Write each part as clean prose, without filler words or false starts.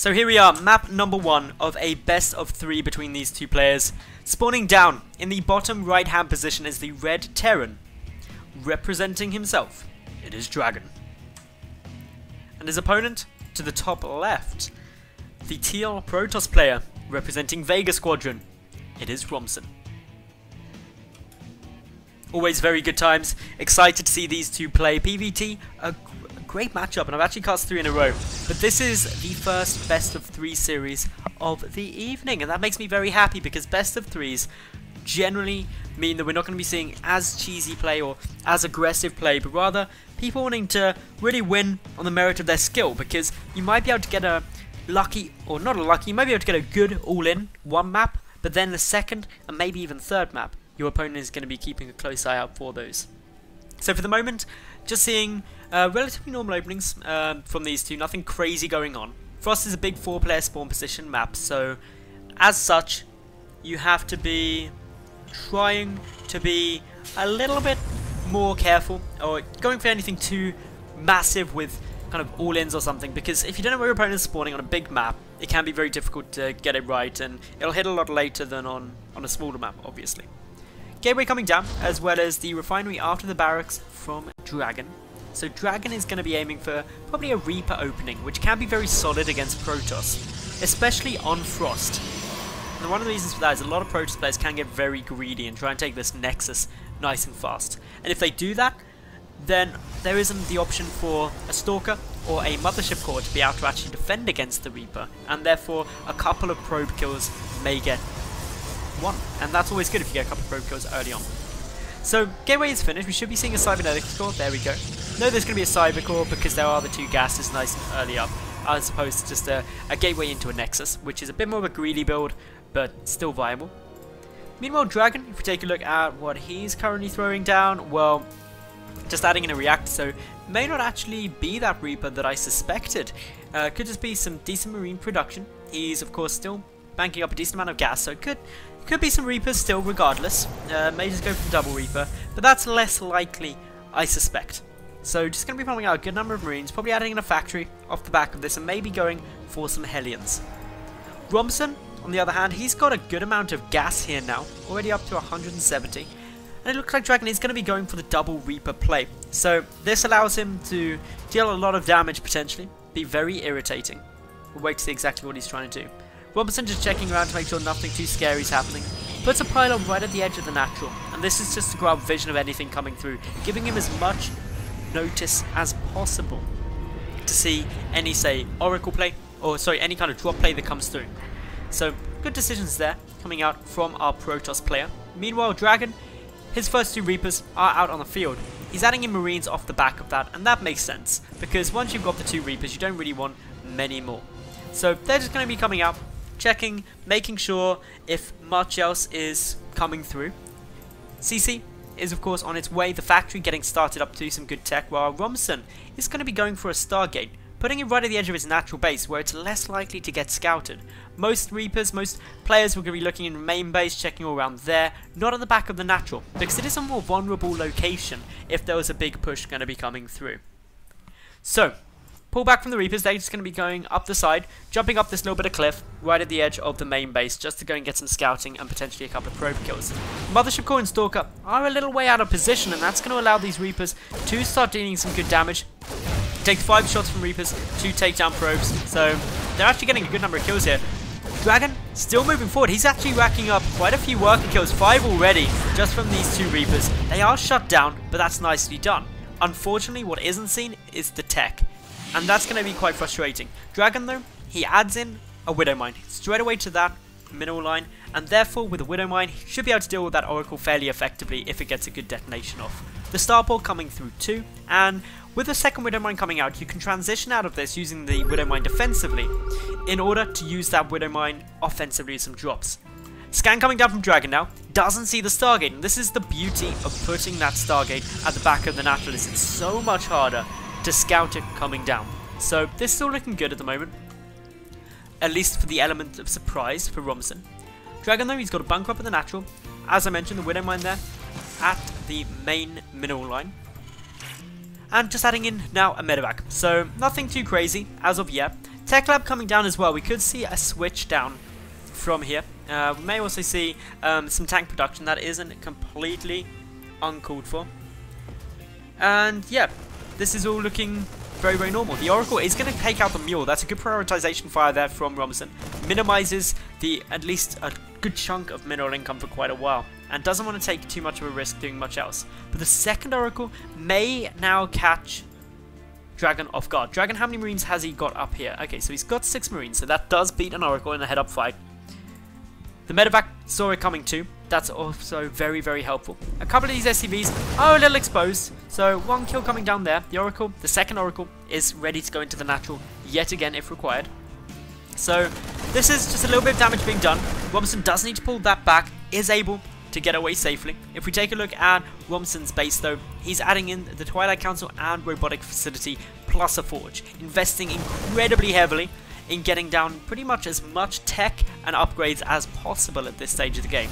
So here we are, map number 1 of a best of 3 between these two players. Spawning down in the bottom right hand position is the red Terran. Representing himself, it is Dragon. And his opponent, to the top left, the teal Protoss player, representing Vega Squadron, it is Romson. Always very good times, excited to see these two play. PvT, a great matchup, and I've actually cast 3 in a row. But this is the first best of 3 series of the evening, and that makes me very happy because best of 3s generally mean that we're not going to be seeing as cheesy play or as aggressive play, but rather people wanting to really win on the merit of their skill, because you might be able to get a lucky, or not a lucky, you might be able to get a good all-in one map, but then the second and maybe even third map, your opponent is going to be keeping a close eye out for those. So for the moment, just seeing relatively normal openings from these two, nothing crazy going on. Frost is a big 4-player spawn position map, so as such, you have to be trying to be a little bit more careful, or going for anything too massive with kind of all-ins or something, because if you don't know where your opponent is spawning on a big map, it can be very difficult to get it right, and it'll hit a lot later than on a smaller map, obviously. Gateway coming down, as well as the refinery after the barracks from Dragon. So Dragon is going to be aiming for probably a Reaper opening, which can be very solid against Protoss, especially on Frost. And one of the reasons for that is a lot of Protoss players can get very greedy and try and take this Nexus nice and fast. And if they do that, then there isn't the option for a Stalker or a Mothership Core to be able to actually defend against the Reaper, and therefore a couple of probe kills may get one, and that's always good if you get a couple of probe kills early on. So Gateway is finished. We should be seeing a Cybernetics core. There we go. No, there's going to be a Cyber core because there are the 2 gases nice and early up, as opposed to just a Gateway into a Nexus, which is a bit more of a greedy build, but still viable. Meanwhile, Dragon, if we take a look at what he's currently throwing down, well, just adding in a reactor, so may not actually be that Reaper that I suspected. Could just be some decent marine production. He's of course still banking up a decent amount of gas, so could be some Reapers still regardless. May just go for the double Reaper, but that's less likely, I suspect. So just going to be pumping out a good number of Marines, probably adding in a factory off the back of this, and maybe going for some Hellions. Romson, on the other hand, he's got a good amount of gas here now, already up to 170. And it looks like Dragon is going to be going for the double Reaper play. So this allows him to deal a lot of damage potentially, be very irritating. We'll wait to see exactly what he's trying to do. Robinson just checking around to make sure nothing too scary is happening. Puts a pylon right at the edge of the natural, and this is just to grab vision of anything coming through, giving him as much notice as possible to see any, say, Oracle play, or sorry, any kind of drop play that comes through. So good decisions there coming out from our Protoss player. Meanwhile, Dragon, his first 2 Reapers are out on the field. He's adding in Marines off the back of that, and that makes sense, because once you've got the 2 Reapers, you don't really want many more. So they're just going to be coming out, checking, making sure if much else is coming through. CC is of course on its way, the factory getting started up to some good tech, while Romson is going to be going for a Stargate, putting it right at the edge of its natural base where it's less likely to get scouted. Most Reapers, most players will be looking in the main base, checking all around there, not at the back of the natural, because it is a more vulnerable location if there was a big push going to be coming through. So pull back from the Reapers, they're just going to be going up the side, jumping up this little bit of cliff right at the edge of the main base just to go and get some scouting and potentially a couple of probe kills. Mothership Core and Stalker are a little way out of position, and that's going to allow these Reapers to start dealing some good damage. Take 5 shots from Reapers to take down probes, so they're actually getting a good number of kills here. Dragon still moving forward. He's actually racking up quite a few worker kills, 5 already just from these 2 Reapers. They are shut down, but that's nicely done. Unfortunately, what isn't seen is the tech, and that's going to be quite frustrating. Dragon, though, he adds in a Widow Mine straight away to that mineral line, and therefore with a Widow Mine, he should be able to deal with that Oracle fairly effectively if it gets a good detonation off. The Starport coming through too, and with the second Widow Mine coming out, you can transition out of this using the Widow Mine defensively in order to use that Widow Mine offensively with some drops. Scan coming down from Dragon now, doesn't see the Stargate, and this is the beauty of putting that Stargate at the back of the Naturalist. It's so much harder to scout it coming down. So this is all looking good at the moment, at least for the element of surprise for Romson. Dragon, though, he's got a bunker up at the natural. As I mentioned, the Widow Mine there at the main mineral line. And just adding in now a medevac. So nothing too crazy as of yet. Tech Lab coming down as well. We could see a switch down from here. We may also see some tank production that isn't completely uncalled for. And yeah, this is all looking very, very normal. The Oracle is going to take out the Mule. That's a good prioritization fire there from Romson. Minimizes at least a good chunk of mineral income for quite a while, and doesn't want to take too much of a risk doing much else. But the second Oracle may now catch Dragon off guard. Dragon, how many Marines has he got up here? Okay, so he's got 6 Marines, so that does beat an Oracle in a head-up fight. The medevac saw it coming too. That's also very, very helpful. A couple of these SCVs are a little exposed, so 1 kill coming down there. The Oracle, the second Oracle, is ready to go into the natural yet again if required. So this is just a little bit of damage being done. Romson does need to pull that back, is able to get away safely. If we take a look at Romson's base though, he's adding in the Twilight Council and Robotic Facility plus a Forge, investing incredibly heavily in getting down pretty much as much tech and upgrades as possible at this stage of the game.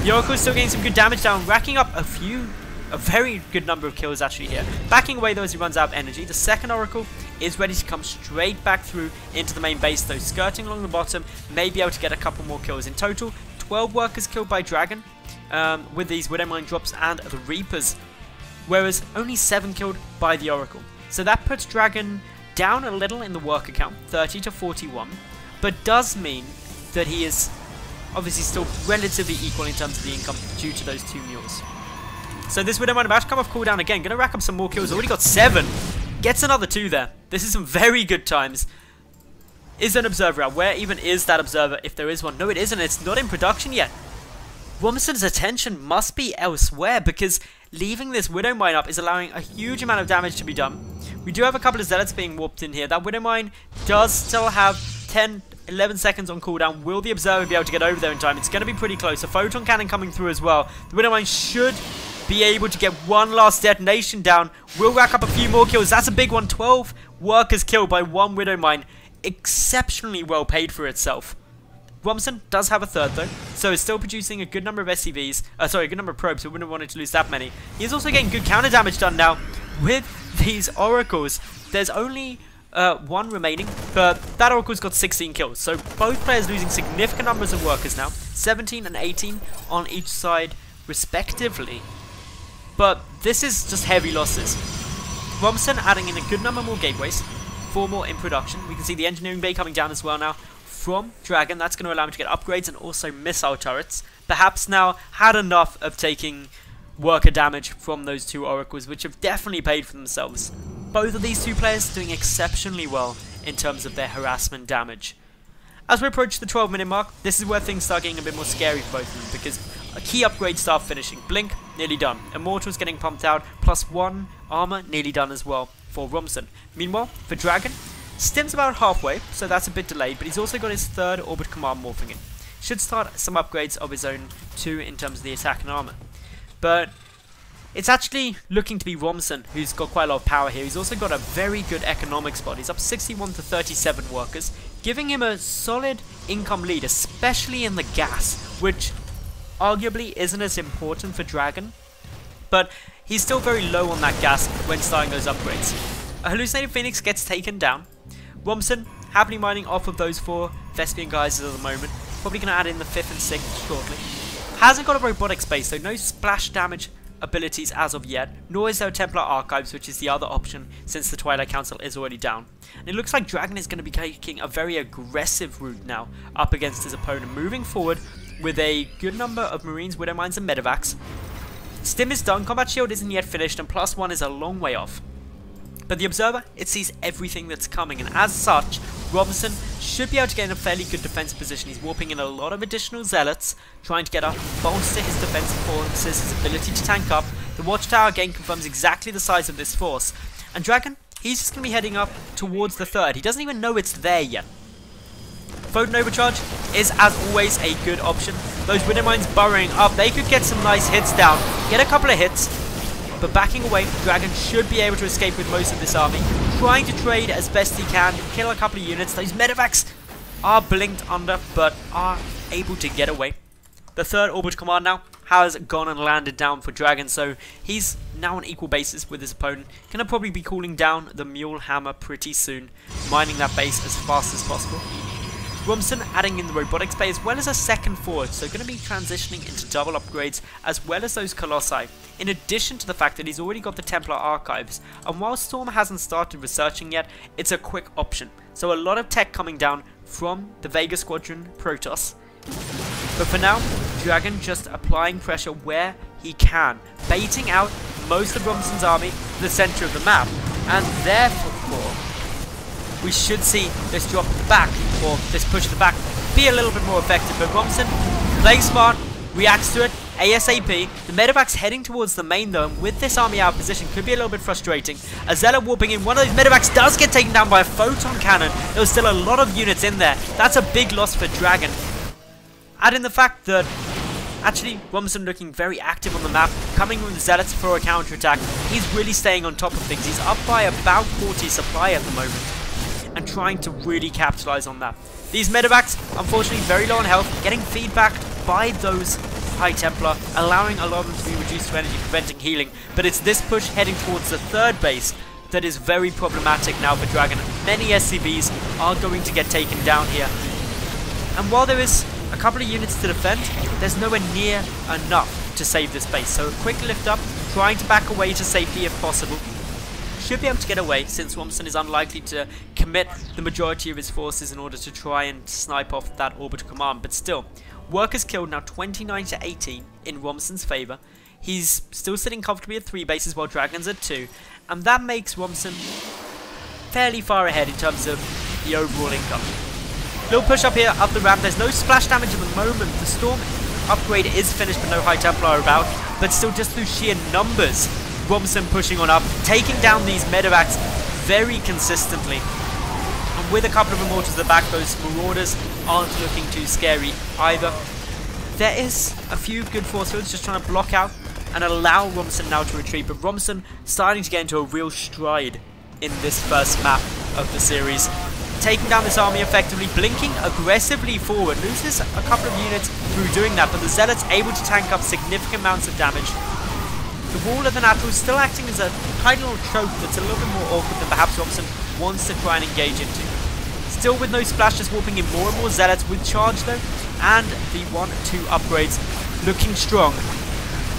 The Oracle is still getting some good damage down, racking up a very good number of kills actually here. Backing away though as he runs out of energy. The second Oracle is ready to come straight back through into the main base though, skirting along the bottom, may be able to get a couple more kills. In total, 12 workers killed by Dragon with these Widowmine drops and the Reapers, whereas only 7 killed by the Oracle. So that puts Dragon down a little in the worker count, 30 to 41, but does mean that he is obviously still relatively equal in terms of the income due to those 2 mules. So this Widowmine about to come off cooldown again, going to rack up some more kills, already got 7, gets another 2 there. This is some very good times. Is there an observer out? Where even is that observer, if there is one? No, it isn't, it's not in production yet. Romson's attention must be elsewhere, because leaving this Widowmine up is allowing a huge amount of damage to be done. We do have a couple of Zealots being warped in here. That Widowmine does still have 10-11 seconds on cooldown. Will the Observer be able to get over there in time? It's going to be pretty close. A Photon Cannon coming through as well. The Widowmine should be able to get one last detonation down. Will rack up a few more kills. That's a big one. 12 workers killed by 1 Widowmine. Exceptionally well paid for itself. Romson does have a third though, so is still producing a good number of SCVs, a good number of probes, so we wouldn't have wanted to lose that many. He's also getting good counter damage done now with these Oracles. There's only 1 remaining, but that Oracle's got 16 kills, so both players losing significant numbers of workers now, 17 and 18 on each side respectively. But this is just heavy losses. Romson adding in a good number more gateways, 4 more in production. We can see the engineering bay coming down as well now from Dragon. That's going to allow him to get upgrades and also missile turrets. Perhaps now had enough of taking worker damage from those 2 Oracles, which have definitely paid for themselves. Both of these 2 players doing exceptionally well in terms of their harassment damage. As we approach the 12-minute mark, this is where things start getting a bit more scary for both of them, because a key upgrade start finishing. Blink, nearly done. Immortals getting pumped out, plus 1 armor, nearly done as well for Romson. Meanwhile, for Dragon, Stim's about halfway, so that's a bit delayed, but he's also got his 3rd Orbit Command morphing in. Should start some upgrades of his own too in terms of the attack and armor. But it's actually looking to be Romson who's got quite a lot of power here. He's also got a very good economic spot. He's up 61 to 37 workers, giving him a solid income lead, especially in the gas, which arguably isn't as important for Dragon, but he's still very low on that gas when starting those upgrades. A Hallucinated Phoenix gets taken down. Romson happily mining off of those 4 Thespian guys at the moment. Probably going to add in the 5th and 6th shortly. Hasn't got a robotic space, so no splash damage abilities as of yet, nor is there Templar Archives, which is the other option since the Twilight Council is already down. And it looks like Dragon is going to be taking a very aggressive route now up against his opponent, moving forward with a good number of Marines, Widowmines and Medevacs. Stim is done, Combat Shield isn't yet finished, and plus 1 is a long way off. But the Observer, it sees everything that's coming, and as such, Romson should be able to get in a fairly good defensive position. He's warping in a lot of additional Zealots, trying to get up, bolster his defensive forces, his ability to tank up. The Watchtower again confirms exactly the size of this force. And Dragon, he's just going to be heading up towards the 3rd. He doesn't even know it's there yet. Photon Overcharge is, as always, a good option. Those Widowmines burrowing up, they could get some nice hits down, get a couple of hits. But backing away, Dragon should be able to escape with most of this army, trying to trade as best he can, kill a couple of units. Those Medevacs are blinked under, but are able to get away. The 3rd Orbital Command now has gone and landed down for Dragon, so he's now on equal basis with his opponent. Gonna probably be calling down the Mule Hammer pretty soon, mining that base as fast as possible. Romson adding in the Robotics Bay as well as a second forward, so going to be transitioning into double upgrades as well as those Colossi, in addition to the fact that he's already got the Templar Archives, and while Storm hasn't started researching yet, it's a quick option. So a lot of tech coming down from the Vega Squadron Protoss. But for now, Dragon just applying pressure where he can, baiting out most of Romson's army to the center of the map, and therefore we should see this drop at the back, or this push at the back, be a little bit more effective. But Romson, playing smart, reacts to it ASAP. The medevacs heading towards the main though, and with this army out of position, could be a little bit frustrating. A Zealot warping in, one of those medevacs does get taken down by a photon cannon. There's still a lot of units in there. That's a big loss for Dragon. Add in the fact that actually Romson looking very active on the map, coming with the Zealots for a counter-attack. He's really staying on top of things. He's up by about 40 supply at the moment, and trying to really capitalize on that. These medevacs, unfortunately very low on health, getting feedback by those High Templar, allowing a lot of them to be reduced to energy, preventing healing. But it's this push heading towards the third base that is very problematic now for Dragon. Many SCVs are going to get taken down here. And while there is a couple of units to defend, there's nowhere near enough to save this base. So a quick lift up, trying to back away to safety if possible. Should be able to get away, since Romson is unlikely to commit the majority of his forces in order to try and snipe off that orbital command. But still, workers killed now 29 to 18 in Romson's favour. He's still sitting comfortably at 3 bases while Dragon's at 2, and that makes Romson fairly far ahead in terms of the overall income. Little push up here, up the ramp. There's no splash damage at the moment. The Storm upgrade is finished, but no High Templar about. But still, just through sheer numbers, Romson pushing on up, taking down these medevacs very consistently. And with a couple of Immortals at the back, those Marauders aren't looking too scary either. There is a few good force fields just trying to block out and allow Romson now to retreat. But Romson starting to get into a real stride in this first map of the series. Taking down this army effectively, blinking aggressively forward, loses a couple of units through doing that, but the Zealots able to tank up significant amounts of damage. The wall of the Natural is still acting as a tiny little choke that's a little bit more awkward than perhaps Romson wants to try and engage into. Still with no splashes, warping in more and more Zealots with charge though, and the 1-2 upgrades looking strong.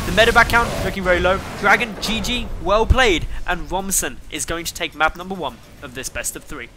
The medevac count looking very low. Dragon, GG, well played, and Romson is going to take map number 1 of this best of 3.